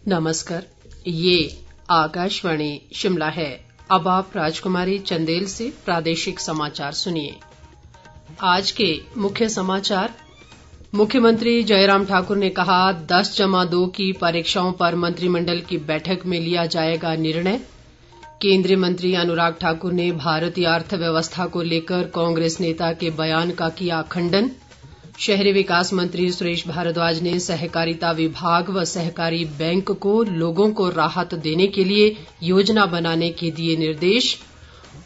नमस्कार, ये आकाशवाणी शिमला है। अब आप राजकुमारी चंदेल से प्रादेशिक समाचार सुनिए। आज के मुख्य समाचार। मुख्यमंत्री जयराम ठाकुर ने कहा 10+2 की परीक्षाओं पर मंत्रिमंडल की बैठक में लिया जाएगा निर्णय। केंद्रीय मंत्री अनुराग ठाकुर ने भारतीय अर्थव्यवस्था को लेकर कांग्रेस नेता के बयान का किया खंडन। शहरी विकास मंत्री सुरेश भारद्वाज ने सहकारिता विभाग व सहकारी बैंक को लोगों को राहत देने के लिए योजना बनाने के दिए निर्देश।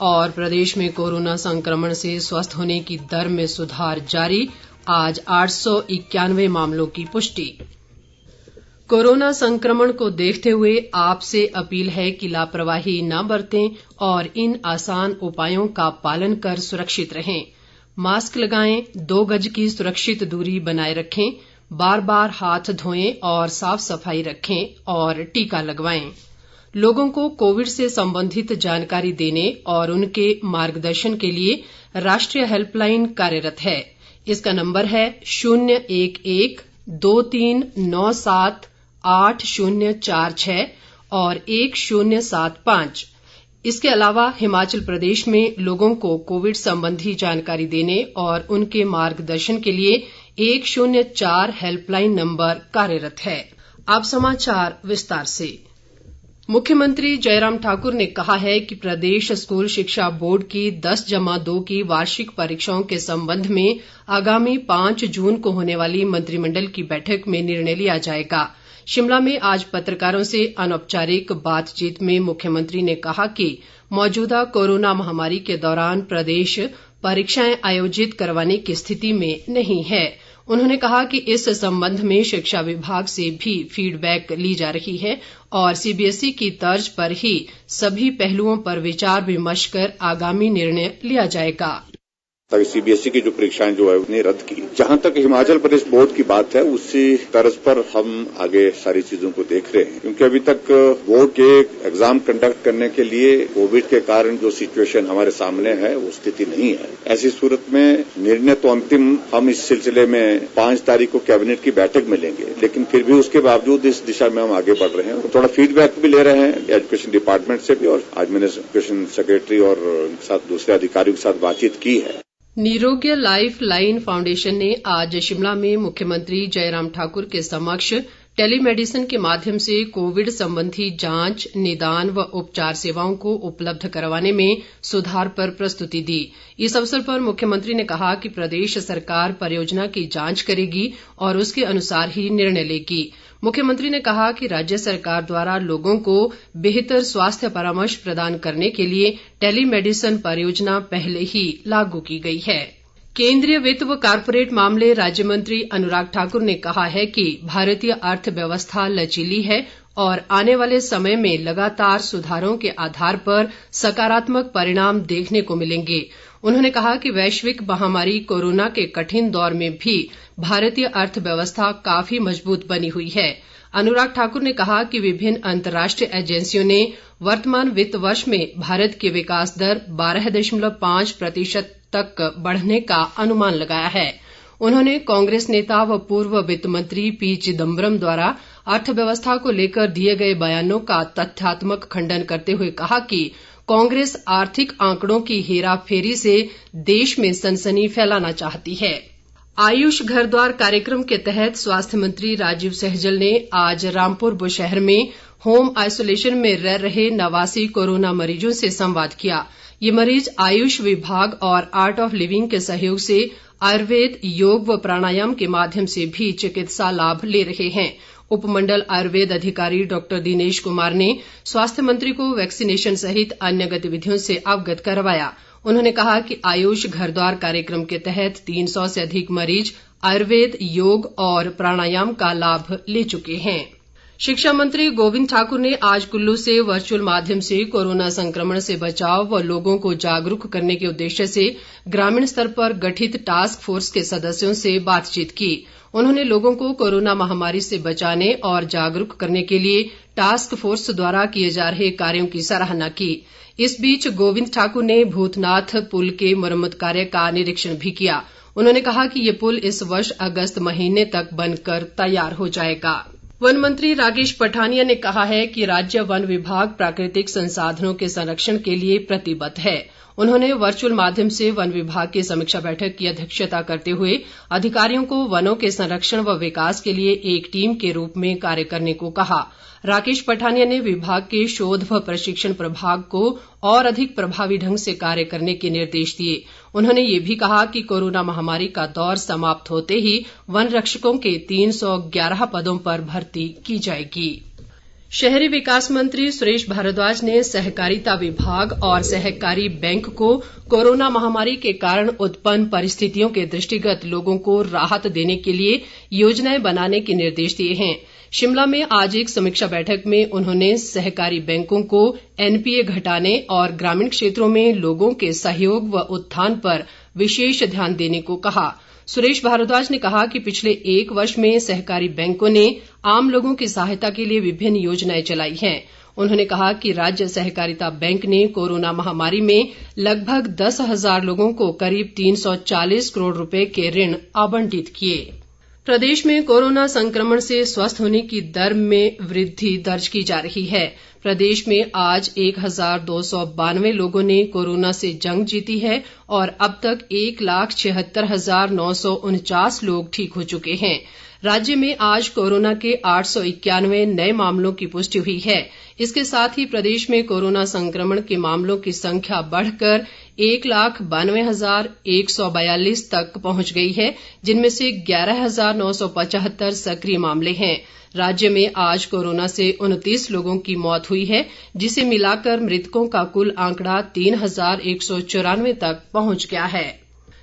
और प्रदेश में कोरोना संक्रमण से स्वस्थ होने की दर में सुधार जारी, आज 891 मामलों की पुष्टि। कोरोना संक्रमण को देखते हुए आपसे अपील है कि लापरवाही न बरतें और इन आसान उपायों का पालन कर सुरक्षित रहें। मास्क लगाएं, 2 गज की सुरक्षित दूरी बनाए रखें, बार बार हाथ धोएं और साफ सफाई रखें और टीका लगवाएं। लोगों को कोविड से संबंधित जानकारी देने और उनके मार्गदर्शन के लिए राष्ट्रीय हेल्पलाइन कार्यरत है। इसका नंबर है 011-2397-8046 और 1075। इसके अलावा हिमाचल प्रदेश में लोगों को कोविड संबंधी जानकारी देने और उनके मार्गदर्शन के लिए 104 हेल्पलाइन नंबर कार्यरत है। अब समाचार विस्तार से। मुख्यमंत्री जयराम ठाकुर ने कहा है कि प्रदेश स्कूल शिक्षा बोर्ड की 10+2 की वार्षिक परीक्षाओं के संबंध में आगामी 5 जून को होने वाली मंत्रिमंडल की बैठक में निर्णय लिया जाएगा। शिमला में आज पत्रकारों से अनौपचारिक बातचीत में मुख्यमंत्री ने कहा कि मौजूदा कोरोना महामारी के दौरान प्रदेश परीक्षाएं आयोजित करवाने की स्थिति में नहीं है। उन्होंने कहा कि इस संबंध में शिक्षा विभाग से भी फीडबैक ली जा रही है और सीबीएसई की तर्ज पर ही सभी पहलुओं पर विचार विमर्श कर आगामी निर्णय लिया जाएगा। सीबीएसई की जो परीक्षाएं जो है उन्हें रद्द की। जहां तक हिमाचल प्रदेश बोर्ड की बात है, उसी तर्ज पर हम आगे सारी चीजों को देख रहे हैं, क्योंकि अभी तक बोर्ड के एग्जाम कंडक्ट करने के लिए कोविड के कारण जो सिचुएशन हमारे सामने है वो स्थिति नहीं है। ऐसी सूरत में निर्णय तो अंतिम हम इस सिलसिले में 5 तारीख को कैबिनेट की बैठक में लेंगे, लेकिन फिर भी उसके बावजूद इस दिशा में हम आगे बढ़ रहे हैं। थोड़ा फीडबैक भी ले रहे हैं एजुकेशन डिपार्टमेंट से भी, और आज मैंने एजुकेशन सेक्रेटरी और साथ दूसरे अधिकारियों के साथ बातचीत की है। निरोग्य लाइफ लाइन फाउंडेशन ने आज शिमला में मुख्यमंत्री जयराम ठाकुर के समक्ष टेलीमेडिसिन के माध्यम से कोविड संबंधी जांच, निदान व उपचार सेवाओं को उपलब्ध करवाने में सुधार पर प्रस्तुति दी। इस अवसर पर मुख्यमंत्री ने कहा कि प्रदेश सरकार परियोजना की जांच करेगी और उसके अनुसार ही निर्णय लेगी। मुख्यमंत्री ने कहा कि राज्य सरकार द्वारा लोगों को बेहतर स्वास्थ्य परामर्श प्रदान करने के लिए टेलीमेडिसिन परियोजना पहले ही लागू की गई है। केंद्रीय वित्त व कारपोरेट मामले राज्य मंत्री अनुराग ठाकुर ने कहा है कि भारतीय अर्थव्यवस्था लचीली है और आने वाले समय में लगातार सुधारों के आधार पर सकारात्मक परिणाम देखने को मिलेंगे। उन्होंने कहा कि वैश्विक महामारी कोरोना के कठिन दौर में भी भारतीय अर्थव्यवस्था काफी मजबूत बनी हुई है। अनुराग ठाकुर ने कहा कि विभिन्न अंतर्राष्ट्रीय एजेंसियों ने वर्तमान वित्त वर्ष में भारत की विकास दर 12.5% तक बढ़ने का अनुमान लगाया है। उन्होंने कांग्रेस नेता व पूर्व वित्त मंत्री पी चिदम्बरम द्वारा अर्थव्यवस्था को लेकर दिए गए बयानों का तथ्यात्मक खंडन करते हुए कहा कि कांग्रेस आर्थिक आंकड़ों की हेराफेरी से देश में सनसनी फैलाना चाहती है। आयुष घर द्वार कार्यक्रम के तहत स्वास्थ्य मंत्री राजीव सहजल ने आज रामपुर बुशहर में होम आइसोलेशन में रह रहे 89 कोरोना मरीजों से संवाद किया। ये मरीज आयुष विभाग और आर्ट ऑफ लिविंग के सहयोग से आयुर्वेद, योग व प्राणायाम के माध्यम से भी चिकित्सा लाभ ले रहे हैं। उपमंडल आयुर्वेद अधिकारी डॉक्टर दिनेश कुमार ने स्वास्थ्य मंत्री को वैक्सीनेशन सहित अन्य गतिविधियों से अवगत करवाया। उन्होंने कहा कि आयुष घर द्वार कार्यक्रम के तहत 300 से अधिक मरीज आयुर्वेद, योग और प्राणायाम का लाभ ले चुके हैं। शिक्षा मंत्री गोविंद ठाकुर ने आज कुल्लू से वर्चुअल माध्यम से कोरोना संक्रमण से बचाव व लोगों को जागरूक करने के उद्देश्य से ग्रामीण स्तर पर गठित टास्क फोर्स के सदस्यों से बातचीत की। उन्होंने लोगों को कोरोना महामारी से बचाने और जागरूक करने के लिए टास्क फोर्स द्वारा किए जा रहे कार्यों की सराहना की। इस बीच गोविंद ठाकुर ने भूतनाथ पुल के मुरम्मत कार्य का निरीक्षण भी किया। उन्होंने कहा कि ये पुल इस वर्ष अगस्त महीने तक बनकर तैयार हो जाएगा। वन मंत्री राकेश पठानिया ने कहा है कि राज्य वन विभाग प्राकृतिक संसाधनों के संरक्षण के लिए प्रतिबद्ध है। उन्होंने वर्चुअल माध्यम से वन विभाग की समीक्षा बैठक की अध्यक्षता करते हुए अधिकारियों को वनों के संरक्षण व विकास के लिए एक टीम के रूप में कार्य करने को कहा। राकेश पठानिया ने विभाग के शोध व प्रशिक्षण प्रभाग को और अधिक प्रभावी ढंग से कार्य करने के निर्देश दिए। उन्होंने ये भी कहा कि कोरोना महामारी का दौर समाप्त होते ही वन रक्षकों के 311 पदों पर भर्ती की जाएगी। शहरी विकास मंत्री सुरेश भारद्वाज ने सहकारिता विभाग और सहकारी बैंक को कोरोना महामारी के कारण उत्पन्न परिस्थितियों के दृष्टिगत लोगों को राहत देने के लिए योजनाएं बनाने के निर्देश दिए हैं। शिमला में आज एक समीक्षा बैठक में उन्होंने सहकारी बैंकों को एनपीए घटाने और ग्रामीण क्षेत्रों में लोगों के सहयोग व उत्थान पर विशेष ध्यान देने को कहा। सुरेश भारद्वाज ने कहा कि पिछले 1 वर्ष में सहकारी बैंकों ने आम लोगों की सहायता के लिए विभिन्न योजनाएं चलाई हैं। उन्होंने कहा कि राज्य सहकारिता बैंक ने कोरोना महामारी में लगभग 10,000 लोगों को करीब 340 करोड़ रुपए के ऋण आवंटित किए। प्रदेश में कोरोना संक्रमण से स्वस्थ होने की दर में वृद्धि दर्ज की जा रही है। प्रदेश में आज 1,292 लोगों ने कोरोना से जंग जीती है और अब तक 1,76,949 लोग ठीक हो चुके हैं। राज्य में आज कोरोना के 891 नए मामलों की पुष्टि हुई है। इसके साथ ही प्रदेश में कोरोना संक्रमण के मामलों की संख्या बढ़कर 1,92,142 तक पहुंच गई है, जिनमें से 11,975 सक्रिय मामले हैं। राज्य में आज कोरोना से 29 लोगों की मौत हुई है, जिसे मिलाकर मृतकों का कुल आंकड़ा 3,194 तक पहुंच गया है।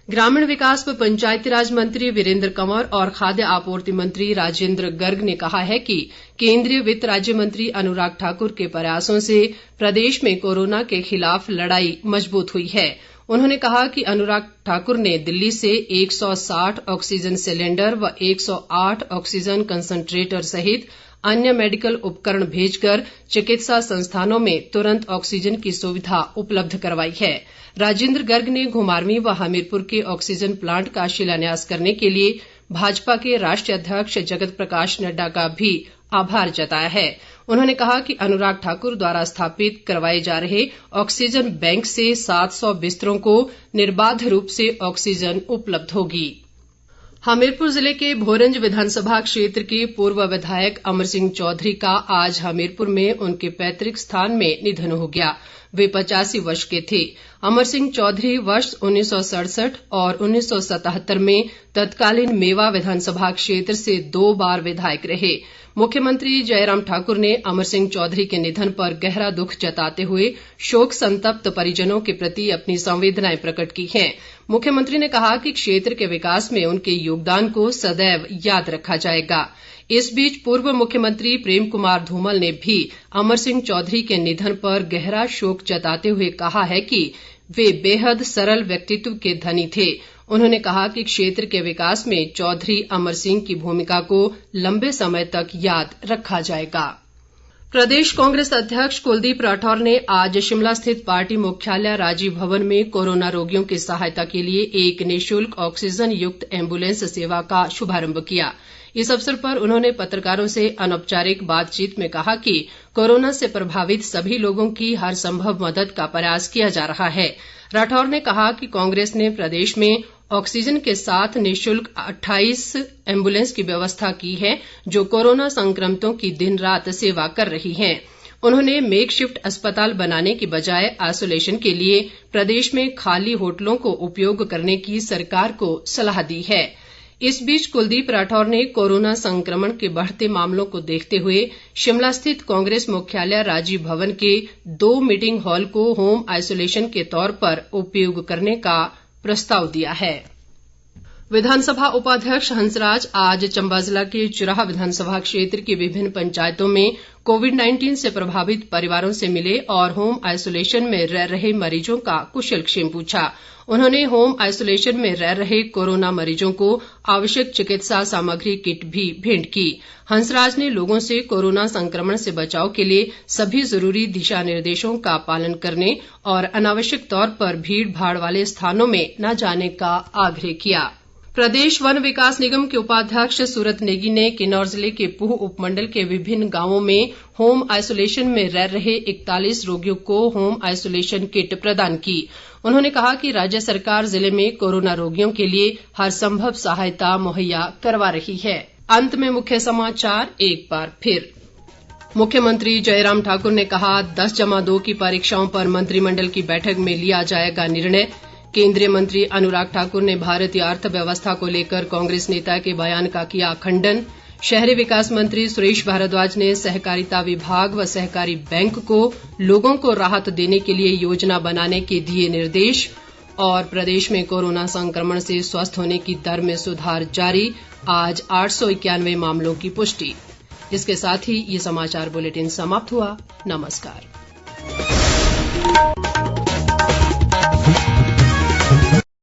ग्रामीण विकास व पंचायतीराज मंत्री वीरेंद्र कंवर और खाद्य आपूर्ति मंत्री राजेंद्र गर्ग ने कहा है कि केंद्रीय वित्त राज्य मंत्री अनुराग ठाकुर के प्रयासों से प्रदेश में कोरोना के खिलाफ लड़ाई मजबूत हुई है। उन्होंने कहा कि अनुराग ठाकुर ने दिल्ली से 160 ऑक्सीजन सिलेंडर व 108 ऑक्सीजन कंसंट्रेटर सहित अन्य मेडिकल उपकरण भेजकर चिकित्सा संस्थानों में तुरंत ऑक्सीजन की सुविधा उपलब्ध करवाई है। राजेंद्र गर्ग ने घुमारवीं व हमीरपुर के ऑक्सीजन प्लांट का शिलान्यास करने के लिए भाजपा के राष्ट्रीय अध्यक्ष जगत प्रकाश नड्डा का भी आभार जताया है। उन्होंने कहा कि अनुराग ठाकुर द्वारा स्थापित करवाए जा रहे ऑक्सीजन बैंक से 700 बिस्तरों को निर्बाध रूप से ऑक्सीजन उपलब्ध होगी। हमीरपुर जिले के भोरंज विधानसभा क्षेत्र के पूर्व विधायक अमर सिंह चौधरी का आज हमीरपुर में उनके पैतृक स्थान में निधन हो गया। वे 85 वर्ष के थे। अमर सिंह चौधरी वर्ष 1967 और 1977 में तत्कालीन मेवा विधानसभा क्षेत्र से 2 बार विधायक रहे। मुख्यमंत्री जयराम ठाकुर ने अमर सिंह चौधरी के निधन पर गहरा दुख जताते हुए शोक संतप्त परिजनों के प्रति अपनी संवेदनाएं प्रकट की हैं। मुख्यमंत्री ने कहा कि क्षेत्र के विकास में उनके योगदान को सदैव याद रखा जाएगा। इस बीच पूर्व मुख्यमंत्री प्रेम कुमार धूमल ने भी अमर सिंह चौधरी के निधन पर गहरा शोक जताते हुए कहा है कि वे बेहद सरल व्यक्तित्व के धनी थे। उन्होंने कहा कि क्षेत्र के विकास में चौधरी अमर सिंह की भूमिका को लंबे समय तक याद रखा जाएगा। प्रदेश कांग्रेस अध्यक्ष कुलदीप राठौर ने आज शिमला स्थित पार्टी मुख्यालय राजीव भवन में कोरोना रोगियों की सहायता के लिए एक निःशुल्क ऑक्सीजन युक्त एम्बुलेंस सेवा का शुभारंभ किया। इस अवसर पर उन्होंने पत्रकारों से अनौपचारिक बातचीत में कहा कि कोरोना से प्रभावित सभी लोगों की हर संभव मदद का प्रयास किया जा रहा है। राठौर ने कहा कि कांग्रेस ने प्रदेश में ऑक्सीजन के साथ निःशुल्क 28 एम्बुलेंस की व्यवस्था की है, जो कोरोना संक्रमितों की दिन रात सेवा कर रही हैं। उन्होंने मेकशिफ्ट अस्पताल बनाने की बजाय आइसोलेशन के लिए प्रदेश में खाली होटलों को उपयोग करने की सरकार को सलाह दी है। इस बीच कुलदीप राठौर ने कोरोना संक्रमण के बढ़ते मामलों को देखते हुए शिमला स्थित कांग्रेस मुख्यालय राजीव भवन के 2 मीटिंग हॉल को होम आइसोलेशन के तौर पर उपयोग करने का प्रस्ताव दिया है। विधानसभा उपाध्यक्ष हंसराज आज चंबा जिला के चुराह विधानसभा क्षेत्र की विभिन्न पंचायतों में कोविड-19 से प्रभावित परिवारों से मिले और होम आइसोलेशन में रह रहे मरीजों का कुशलक्षेम पूछा। उन्होंने होम आइसोलेशन में रह रहे कोरोना मरीजों को आवश्यक चिकित्सा सामग्री किट भी भेंट की। हंसराज ने लोगों से कोरोना संक्रमण से बचाव के लिए सभी जरूरी दिशा निर्देशों का पालन करने और अनावश्यक तौर पर भीड़ भाड़ वाले स्थानों में न जाने का आग्रह किया। प्रदेश वन विकास निगम के उपाध्यक्ष सूरत नेगी ने किन्नौर जिले के पूह उपमंडल के विभिन्न गांवों में होम आइसोलेशन में रह रहे 41 रोगियों को होम आइसोलेशन किट प्रदान की। उन्होंने कहा कि राज्य सरकार जिले में कोरोना रोगियों के लिए हर संभव सहायता मुहैया करवा रही है। अंत में मुख्य समाचार एक बार फिर। मुख्यमंत्री जयराम ठाकुर ने कहा 10+2 की परीक्षाओं पर मंत्रिमंडल की बैठक में लिया जाएगा निर्णय। केंद्रीय मंत्री अनुराग ठाकुर ने भारतीय अर्थव्यवस्था को लेकर कांग्रेस नेता के बयान का किया खंडन। शहरी विकास मंत्री सुरेश भारद्वाज ने सहकारिता विभाग व सहकारी बैंक को लोगों को राहत देने के लिए योजना बनाने के दिए निर्देश। और प्रदेश में कोरोना संक्रमण से स्वस्थ होने की दर में सुधार जारी, आज 891 मामलों की पुष्टि। इसके साथ ही ये समाचार बुलेटिन समाप्त हुआ। नमस्कार।